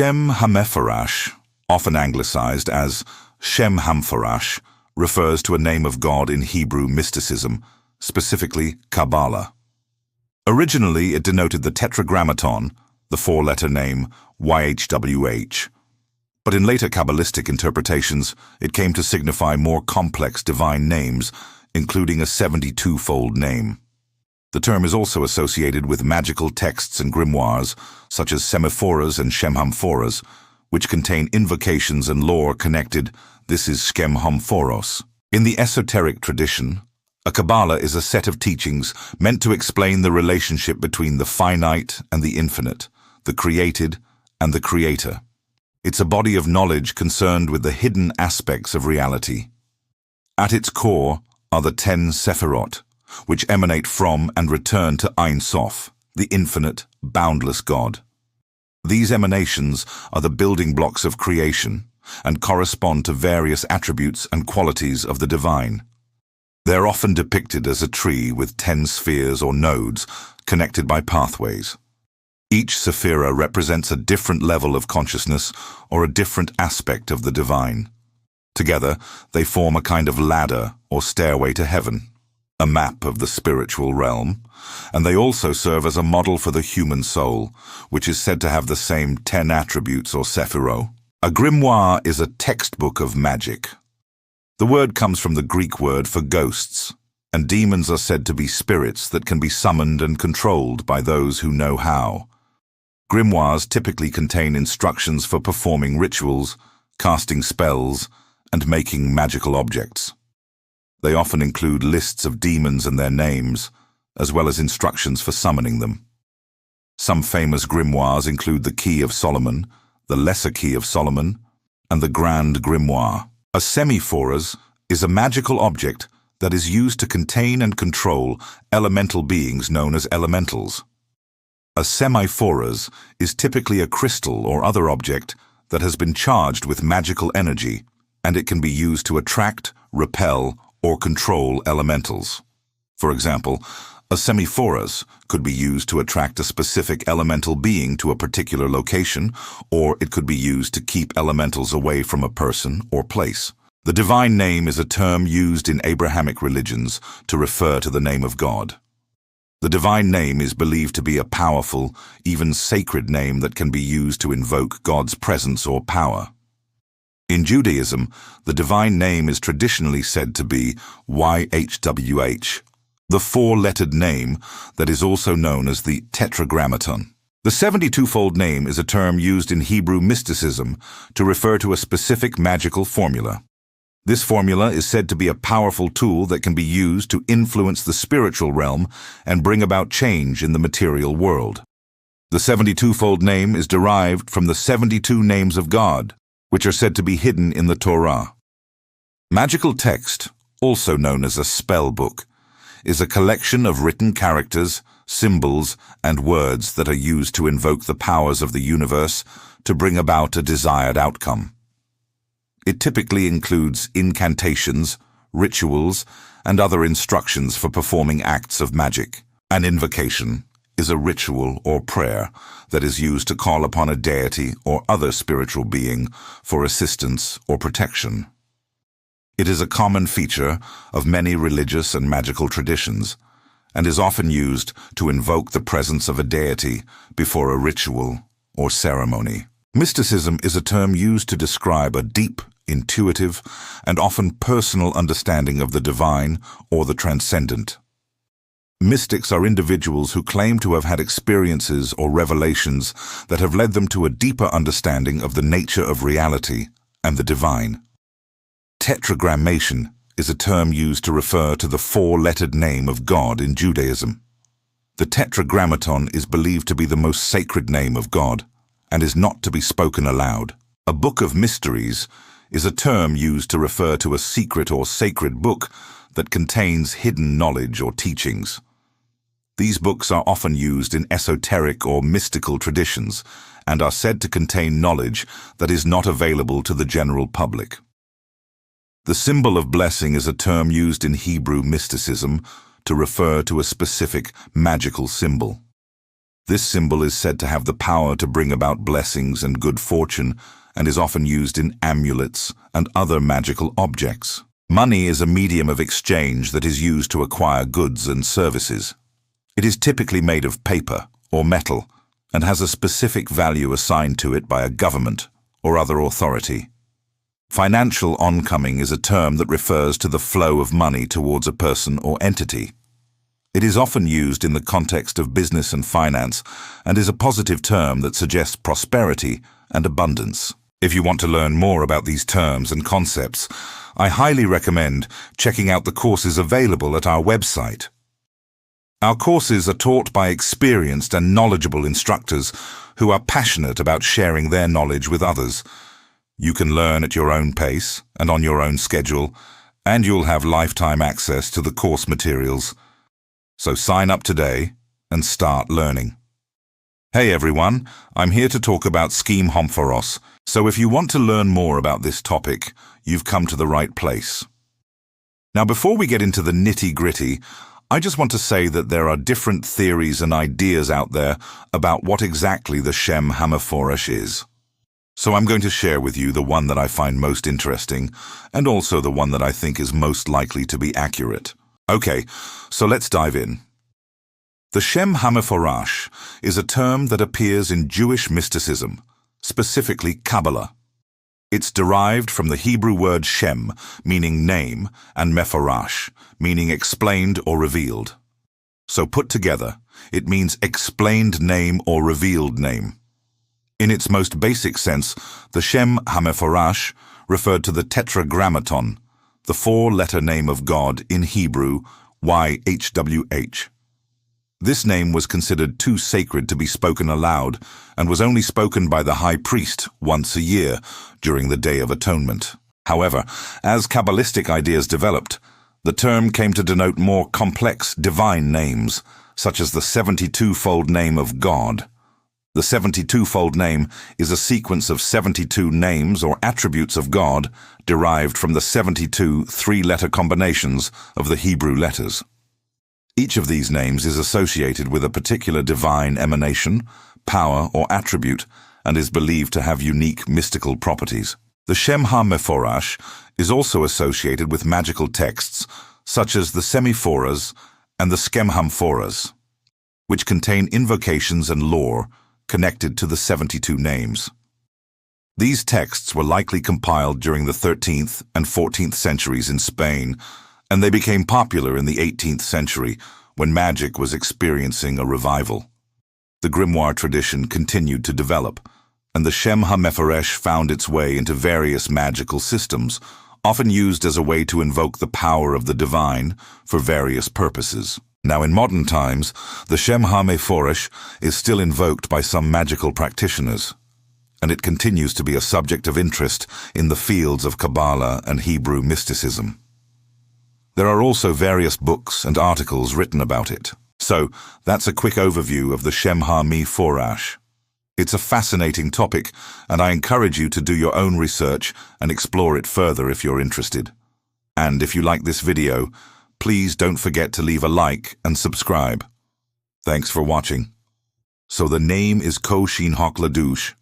Shem HaMephorash, often anglicized as Schemhamphoras, refers to a name of God in Hebrew mysticism, specifically Kabbalah. Originally, it denoted the tetragrammaton, the four-letter name YHWH. But in later Kabbalistic interpretations, it came to signify more complex divine names, including a 72-fold name. The term is also associated with magical texts and grimoires, such as Schemhamphoras and Schemhamphoras, which contain invocations and lore connected. This is SchemhomphoroS. In the esoteric tradition, a Kabbalah is a set of teachings meant to explain the relationship between the finite and the infinite, the created and the creator. It's a body of knowledge concerned with the hidden aspects of reality. At its core are the 10 Sephirot, which emanate from and return to Ein Sof, the infinite, boundless God. These emanations are the building blocks of creation and correspond to various attributes and qualities of the divine. They're often depicted as a tree with 10 spheres or nodes connected by pathways. Each sephira represents a different level of consciousness or a different aspect of the divine. Together, they form a kind of ladder or stairway to heaven, a map of the spiritual realm, and they also serve as a model for the human soul, which is said to have the same 10 attributes or sephiro. A grimoire is a textbook of magic. The word comes from the Greek word for ghosts, and demons are said to be spirits that can be summoned and controlled by those who know how. Grimoires typically contain instructions for performing rituals, casting spells, and making magical objects. They often include lists of demons and their names, as well as instructions for summoning them. Some famous grimoires include the Key of Solomon, the Lesser Key of Solomon, and the Grand Grimoire. A Schemhamphoras is a magical object that is used to contain and control elemental beings known as elementals. A Schemhamphoras is typically a crystal or other object that has been charged with magical energy, and it can be used to attract, repel, or control elementals. For example, a Schemhamphoras could be used to attract a specific elemental being to a particular location, or it could be used to keep elementals away from a person or place. The divine name is a term used in Abrahamic religions to refer to the name of God. The divine name is believed to be a powerful, even sacred name that can be used to invoke God's presence or power. In Judaism, the divine name is traditionally said to be YHWH, the four-lettered name that is also known as the tetragrammaton. The 72-fold name is a term used in Hebrew mysticism to refer to a specific magical formula. This formula is said to be a powerful tool that can be used to influence the spiritual realm and bring about change in the material world. The 72-fold name is derived from the 72 names of God, which are said to be hidden in the Torah. Magical text, also known as a spell book, is a collection of written characters, symbols, and words that are used to invoke the powers of the universe to bring about a desired outcome. It typically includes incantations, rituals, and other instructions for performing acts of magic. An invocation is a ritual or prayer that is used to call upon a deity or other spiritual being for assistance or protection. It is a common feature of many religious and magical traditions, and is often used to invoke the presence of a deity before a ritual or ceremony. Mysticism is a term used to describe a deep, intuitive, and often personal understanding of the divine or the transcendent. Mystics are individuals who claim to have had experiences or revelations that have led them to a deeper understanding of the nature of reality and the divine. Tetragrammation is a term used to refer to the four-lettered name of God in Judaism. The tetragrammaton is believed to be the most sacred name of God and is not to be spoken aloud. A book of mysteries is a term used to refer to a secret or sacred book that contains hidden knowledge or teachings. These books are often used in esoteric or mystical traditions and are said to contain knowledge that is not available to the general public. The symbol of blessing is a term used in Hebrew mysticism to refer to a specific magical symbol. This symbol is said to have the power to bring about blessings and good fortune, and is often used in amulets and other magical objects. Money is a medium of exchange that is used to acquire goods and services. It is typically made of paper or metal and has a specific value assigned to it by a government or other authority. Financial oncoming is a term that refers to the flow of money towards a person or entity. It is often used in the context of business and finance and is a positive term that suggests prosperity and abundance. If you want to learn more about these terms and concepts, I highly recommend checking out the courses available at our website. Our courses are taught by experienced and knowledgeable instructors who are passionate about sharing their knowledge with others. You can learn at your own pace and on your own schedule, and you'll have lifetime access to the course materials. So sign up today and start learning. Hey everyone, I'm here to talk about Schemhamphoras, so if you want to learn more about this topic, you've come to the right place. Now before we get into the nitty-gritty, I just want to say that there are different theories and ideas out there about what exactly the Shem HaMephorash is. So I'm going to share with you the one that I find most interesting, and also the one that I think is most likely to be accurate. Okay, so let's dive in. The Shem HaMephorash is a term that appears in Jewish mysticism, specifically Kabbalah. It's derived from the Hebrew word Shem, meaning name, and Mephorash, meaning explained or revealed. So put together, it means explained name or revealed name. In its most basic sense, the Shem HaMephorash referred to the Tetragrammaton, the four-letter name of God in Hebrew, YHWH. This name was considered too sacred to be spoken aloud and was only spoken by the high priest once a year during the Day of Atonement. However, as Kabbalistic ideas developed, the term came to denote more complex divine names, such as the 72-fold name of God. The 72-fold name is a sequence of 72 names or attributes of God derived from the 72 three-letter combinations of the Hebrew letters. Each of these names is associated with a particular divine emanation, power, or attribute, and is believed to have unique mystical properties. The Shem HaMephorash is also associated with magical texts such as the Schemhamphoras and the Schemhamphoras, which contain invocations and lore connected to the 72 names. These texts were likely compiled during the 13th and 14th centuries in Spain, and they became popular in the 18th century when magic was experiencing a revival. The grimoire tradition continued to develop, and the Shem HaMephorash found its way into various magical systems, often used as a way to invoke the power of the divine for various purposes. Now in modern times, the Shem HaMephorash is still invoked by some magical practitioners, and it continues to be a subject of interest in the fields of Kabbalah and Hebrew mysticism. There are also various books and articles written about it. So, that's a quick overview of the Shem HaMephorash. It's a fascinating topic, and I encourage you to do your own research and explore it further if you're interested. And if you like this video, please don't forget to leave a like and subscribe. Thanks for watching. So the name is Ko Shin Hok Ladush,